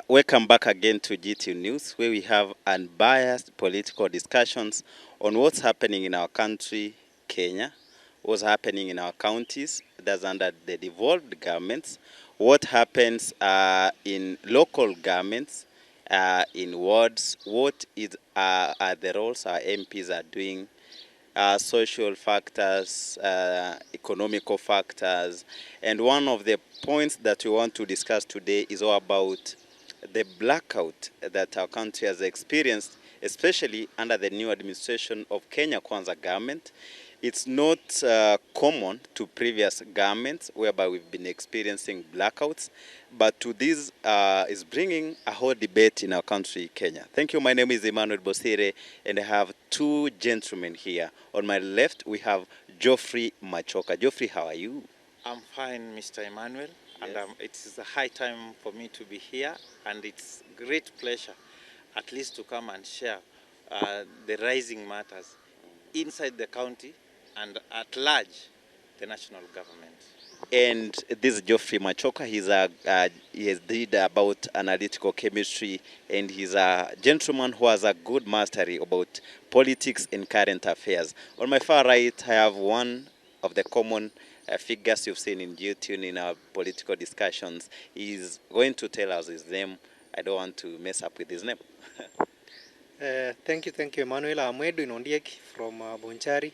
Welcome back again to GT News, where we have unbiased political discussions on what's happening in our country, Kenya, what's happening in our counties, that's under the devolved governments, what happens in local governments, in wards, what is are the roles our MPs are doing, social factors, economical factors, and one of the points that we want to discuss today is all about the blackout that our country has experienced, especially under the new administration of Kenya Kwanza government. It's not common to previous governments whereby we've been experiencing blackouts, but to this is bringing a whole debate in our country, Kenya. Thank you. My name is Emmanuel Bosire, and I have two gentlemen here. On my left, we have Geoffrey Machoka. Geoffrey, how are you? I'm fine, Mr. Emmanuel, Yes. and it is a high time for me to be here, and it's great pleasure at least to come and share the rising matters inside the county and at large the national government. And this is Geoffrey Machoka. He has did about analytical chemistry, and he's a gentleman who has a good mastery about politics and current affairs. On my far right, I have one of the common figures you've seen in YouTube in our political discussions. He's going to tell us his name. I don't want to mess up with his name. Thank you, Emmanuel. I'm Edwin Ondieki from Bonchari.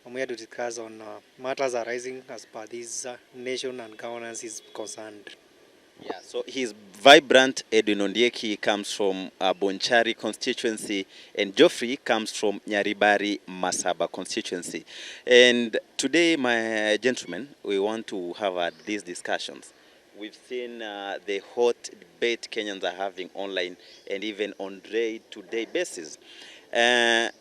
I'm here to discuss on matters arising as per this nation and governance is concerned. Yeah, so he's vibrant. Edwin Ondieki comes from Bonchari constituency, and Geoffrey comes from Nyaribari Masaba constituency. And today, my gentlemen, we want to have these discussions. We've seen the hot debate Kenyans are having online and even on day-to-day basis. Have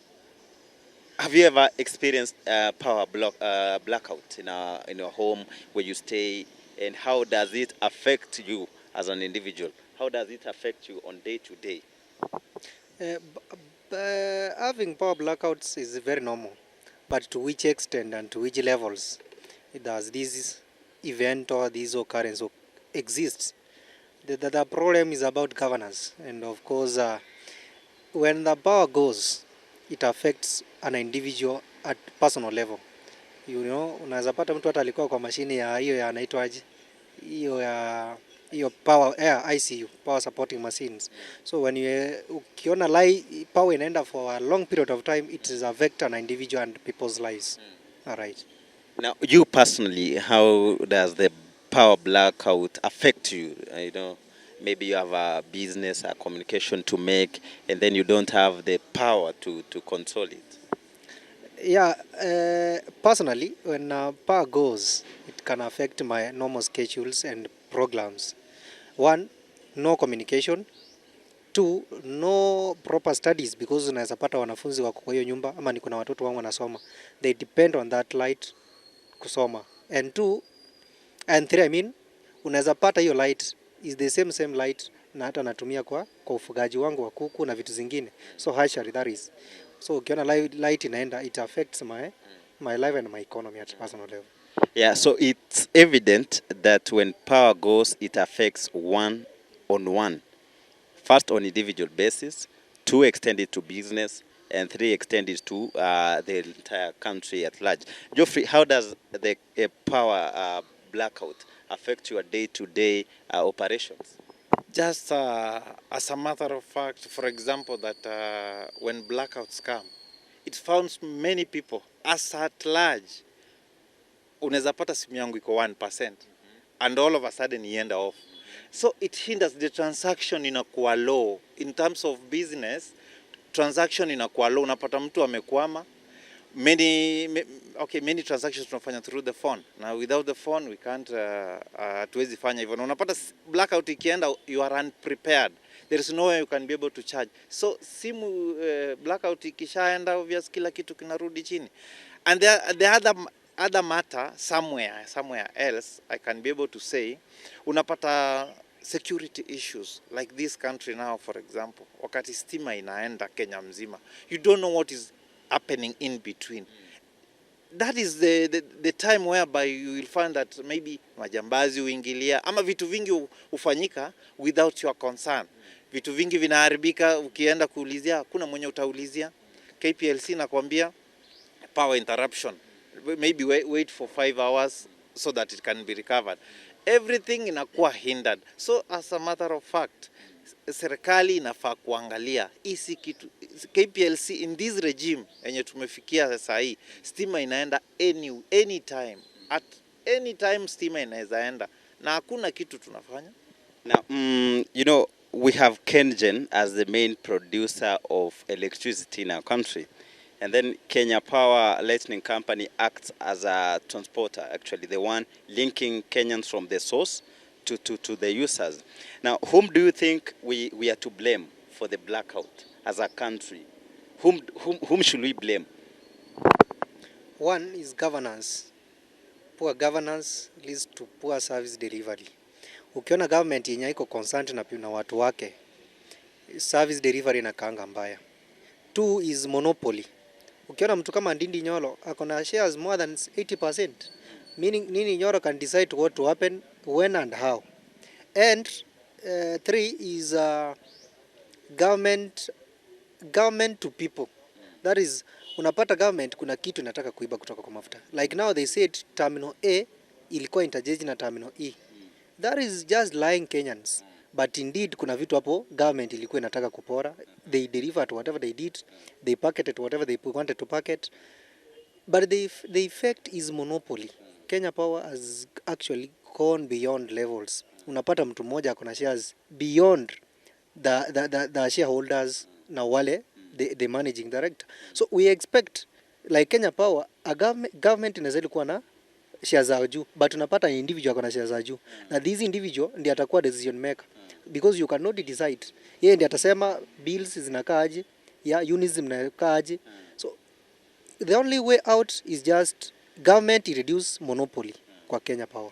you ever experienced blackout in your home where you stay, and how does it affect you as an individual? How does it affect you on day to day? Having power blackouts is very normal, but to which extent and to which levels does this event or this occurrence exist? The problem is about governance, and of course, when the power goes, it affects an individual at personal level. You know, unaweza pata mtu hata alikuwa kwa mashine ya hiyo ya anaitwaje, hiyo power ICU, power supporting machines. So when ukiona power inaenda for a long period of time, it is affect an individual and people's lives. All right. Now, you personally, how does the power blackout affect you? You know, maybe you have a business, a communication to make, and then you don't have the power to control it. Yeah, personally, when power goes, it can affect my normal schedules and programs. One, no communication. Two, no proper studies, because unaweza pata wanafunzi wako kwa hiyo nyumba ama niko na watoto wangu wanasoma. They depend on that light kusoma. And two, and three, I mean, unaweza pata hiyo light is the same light na hata natumia kwa ufugaji wangu wa kuku na vitu zingine. So hatchery, that is. So ukiona light inaenda, it affects my life and my economy at personal level. Yeah, so it's evident that when power goes, it affects one on one. First, on individual basis, two, extended to business, and three, extended to the entire country at large. Geoffrey, how does the power blackout affect your day-to-day operations? Just as a matter of fact, for example, that when blackouts come, it founds many people as at large. Unaweza pata simu yangu iko 1% and all of a sudden ienda off. So it hinders the transaction inakuwa low. In terms of business, transaction inakuwa low. Unapata mtu amekwama. Many transactions tunafanya through the phone. Now without the phone we can't tuwezi fanya hivyo. Unapata blackout ikienda, you are unprepared. There is no way you can be able to charge. So simu blackout ikishaenda, obviously kila kitu kinarudi chini. And the other matter somewhere else I can be able to say, unapata security issues like this country now, for example, wakati stima inaenda Kenya mzima, you don't know what is happening in between. that is the time whereby you will find that maybe majambazi uingilia ama vitu vingi ufanyika without your concern. Vitu vingi vinaharibika, ukienda kuulizia kuna mwenye utaulizia. KPLC nakwambia power interruption, maybe wait for 5 hours so that it can be recovered. Everything inakuwa hindered. So as a matter of fact, serikali inafaa kuangalia isi kitu. KPLC in this regime yenye tumefikia sasa hii, stima inaenda anytime, at any time stima inaweza enda na hakuna kitu tunafanya. Now, you know, we have KenGen as the main producer of electricity in our country. And then Kenya Power Lightning Company acts as a transporter, actually, the one linking Kenyans from the source to the users. Now, whom do you think we are to blame for the blackout as a country? Whom should we blame? One is governance. Poor governance leads to poor service delivery. Ukiona government yenye iko concerned na watu wake, service delivery inakaanga mbaya. Two is monopoly. Ukiona mtu kama Ndindi Nyoro akona shares more than 80%, meaning Ndindi Nyoro can decide what to happen, when and how. And three is government to people. That is, unapata government kuna kitu inataka kuiba kutoka kwa mafuta. Like now they said terminal A ilikuwa interchange na terminal E. That is just lying Kenyans. But indeed kuna vitu hapo government ilikuwa inataka kupora. They delivered whatever they did. They pocketed whatever they wanted to pocket. But the effect is monopoly. Kenya Power has actually gone beyond levels. Unapata mtu mmoja akona shares beyond the shareholders na wale the managing director. So we expect like Kenya Power, a government inaweza kuwa na shares za juu, but unapata individual akona shares za juu. Na these individual ndiye atakuwa decision maker, because you cannot decide. Yeye ndiye atasema bills zinakaaje, ya units zinakaaje. So the only way out is just government reduce monopoly kwa Kenya Power.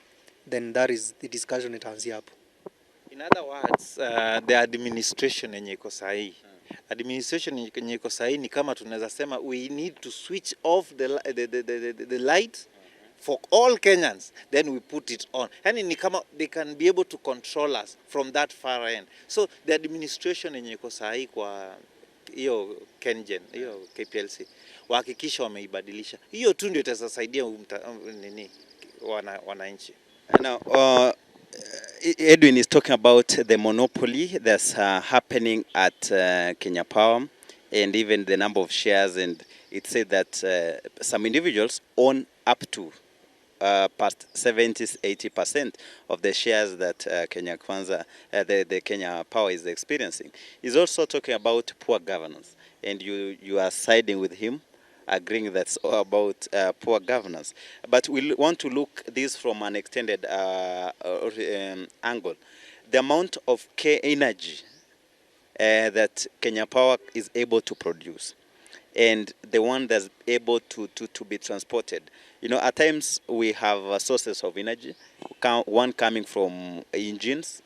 Then that is the discussion itaanzia hapo. In other words, the administration yenye iko sahihi. Administration yenye iko sahihi ni kama tunaweza sema we need to switch off the light for all Kenyans, then we put it on. Yani ni kama they can be able to control us from that far end. So the administration yenye iko sahihi kwa hiyo KenGen, hiyo KPLC, wahakikisha wameibadilisha. Hiyo tu ndio itasaidia nini wananchi. Now, Edwin is talking about the monopoly that's happening at Kenya Power, and even the number of shares, and it said that some individuals own up to past 70-80% of the shares that Kenya Kwanza, the Kenya Power is experiencing. He's also talking about poor governance, and you are siding with him, agreeing that's all about poor governance. But we want to look this from an extended angle. The amount of energy that Kenya Power is able to produce, and the one that's able to be transported. You know, at times we have sources of energy, one coming from engines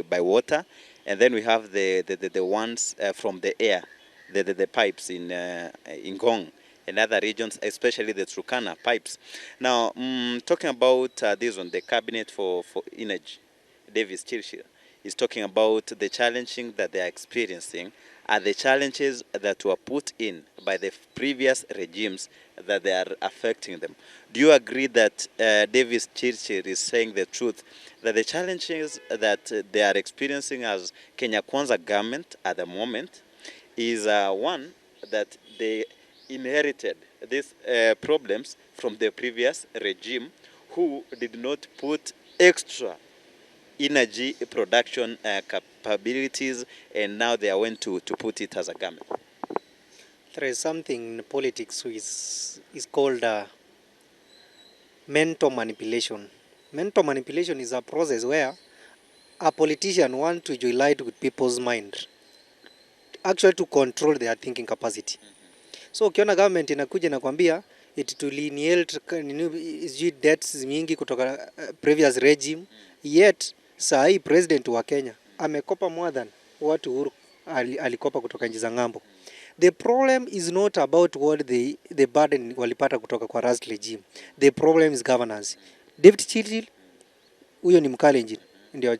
by water, and then we have the ones from the air, the pipes in Ngong and other regions, especially the Turkana pipes. Now, talking about this one, the Cabinet for Energy, Davis Chirchir, is talking about the challenging that they are experiencing are the challenges that were put in by the previous regimes that they are affecting them. Do you agree that Davis Chirchir is saying the truth, that the challenges that they are experiencing as Kenya Kwanza government at the moment is one, that they inherited these problems from the previous regime, who did not put extra energy production capabilities, and now they are going to put it as a government? There is something in politics which is called mental manipulation. Mental manipulation is a process where a politician wants to joyride with people's mind, actually to control their thinking capacity. So ukiona government inakuja na kwambia it to lineate debts mingi kutoka previous regime, yet saa hii president wa Kenya amekopa more than what Uhuru alikopa kutoka nchi za ng'ambo. The problem is not about what the burden walipata kutoka kwa last regime. The problem is governance. David Chirchir huyo ni Mkalenjin, ndio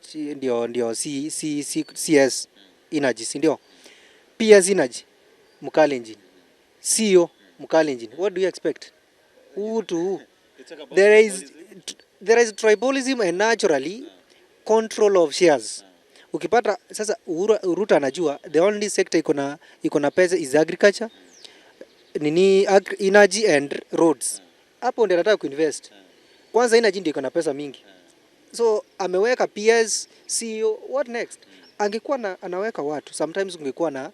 CS Energy, si ndio? PS Energy Mkalenjin, CEO Mkalenjin. What do you expect? Who to who? There is tribalism and naturally control of shares. Ukipata sasa Ruto anajua the only sector iko na pesa is agriculture, energy and roads. Hapo ndio anataka kuinvest. Kwanza energy ndio iko na pesa mingi. So ameweka PS, CEO, what next? Angekuwa anaweka watu, sometimes ungekuwa na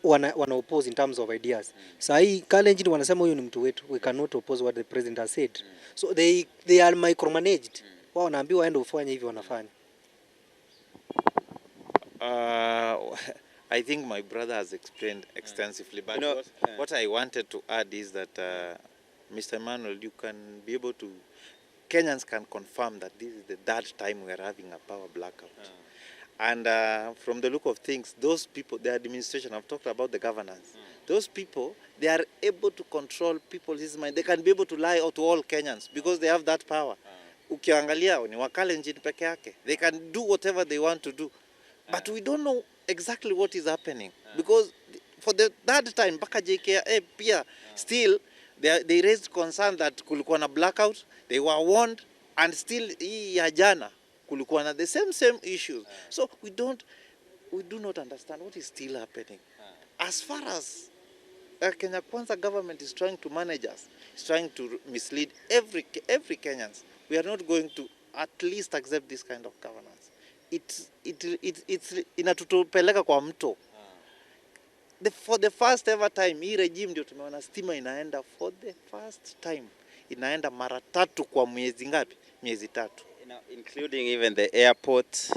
wana oppose in terms of ideas. Sasa hii Kalenjin wanasema huyu ni mtu wetu, we cannot oppose what the president has said. So they are micromanaged. Wao wanaambiwa waende ufanye hivi, wanafanya. I think my brother has explained extensively, but what I wanted to add is that Mr. Emmanuel, you can be able to, Kenyans can confirm that this is the third time we are having a power blackout. And from the look of things, those people, the administration, I've talked about the governance, those people, they are able to control people's mind. They can be able to lie to all Kenyans because they have that power. Ukiangalia ni Wakalenjin peke yake. They can do whatever they want to do. But we don't know exactly what is happening. Because for the third time, Baka JKA, pia, still, they raised concern that kulikuwa na blackout, they were warned, and still, hii ya jana, kulikuwa na the same issues. So we do not understand what is still happening. As far as Kenya Kwanza government is trying to manage us, is trying to mislead every Kenyans, we are not going to at least accept this kind of governance. It's inatutupeleka kwa mto. For the first ever time, hii regime ndio tumeona stima inaenda for the first time. Inaenda mara 3 kwa miezi ngapi? Miezi 3. Including even the airport. So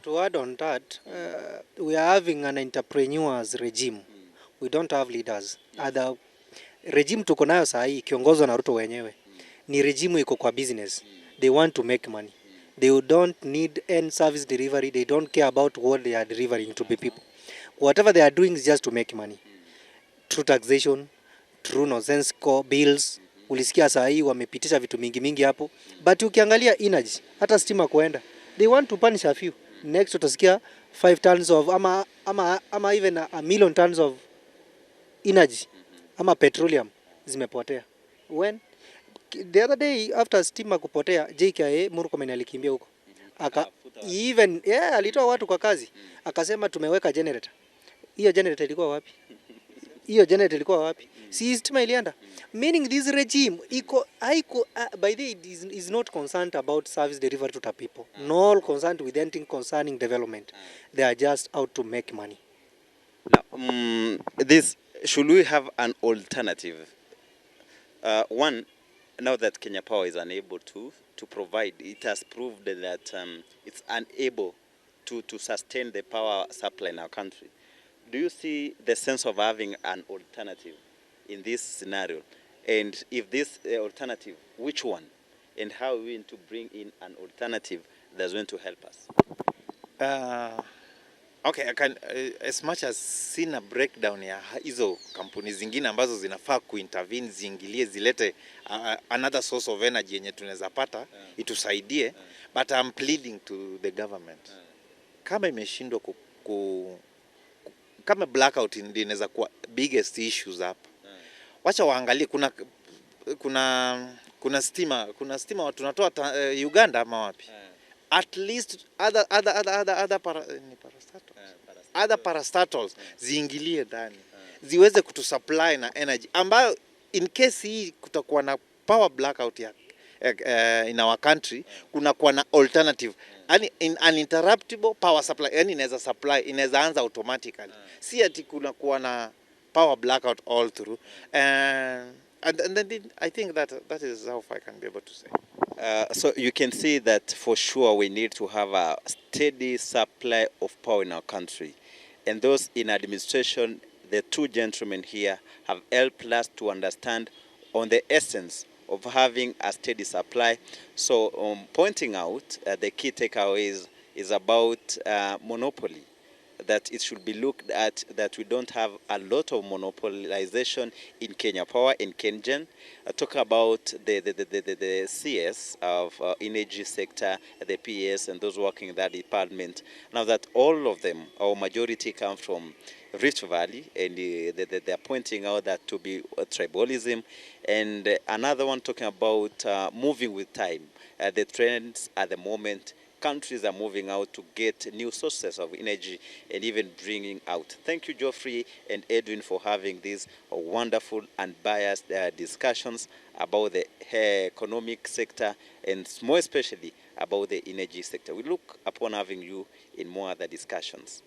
to add on that, we are having an entrepreneurs regime. We don't have leaders. Other regime tuko nayo saa hii kiongozwa na Ruto wenyewe. Ni regime iko kwa business. They want to make money. They don't need any service delivery. They don't care about what they are delivering to the people. Whatever they are doing is just to make money. Through taxation, through nonsensical bills. Ulisikia saa hii wamepitisha vitu mingi hapo. But ukiangalia energy, hata stima kuenda, they want to punish a few. Next utasikia 5 tons of ama even a million tons of energy ama petroleum zimepotea. When the other day after stima kupotea, JKA Murkomen alikimbia huko. Even alitoa watu kwa kazi. Akasema tumeweka generator. Hiyo generator ilikuwa wapi? Si stima ilienda. Meaning this regime by the way is not concerned about service delivery to the people. Nor concerned with anything concerning development. They are just out to make money. Now, should we have an alternative? One, now that Kenya Power is unable to provide, it has proved that it's unable to sustain the power supply in our country. Do you see the sense of having an alternative in this scenario? And if this alternative, which one? And how are we going to bring in an alternative that's going to help us? Okay, I can, as much as sina breakdown ya hizo kampuni zingine ambazo zinafaa kuintervene, ziingilie, zilete another source of energy yenye tunaweza pata, itusaidie, but I'm pleading to the government. Kama imeshindwa kama blackout ndio inaweza kuwa biggest issues hapa. Wacha waangalie kuna stima watu tunatoa Uganda ama wapi? At least other parastatals ziingilie ndani, ziweze kutusupply na energy ambayo in case hii kutakuwa na power blackout in our country, kuna kuwa na alternative, yani uninterruptible power supply, yani inaweza anza automatically, si ati kuna kuwa na power blackout all through. And then I think that is how I can be able to say. So you can see that for sure we need to have a steady supply of power in our country. And those in administration, the two gentlemen here, have helped us to understand on the essence of having a steady supply. So pointing out the key takeaways is about monopoly. that it should be looked at that we don't have a lot of monopolization in Kenya Power and KenGen. Talk about the CS of energy sector, the PS, and those working in that department. Now that all of them, our majority, come from Rift Valley, and they're pointing out that to be tribalism. And another one talking about moving with time. The trends at the moment, countries are moving out to get new sources of energy and even bringing out. Thank you, Geoffrey and Edwin, for having these wonderful and biased discussions about the economic sector and more especially about the energy sector. We look upon having you in more other discussions.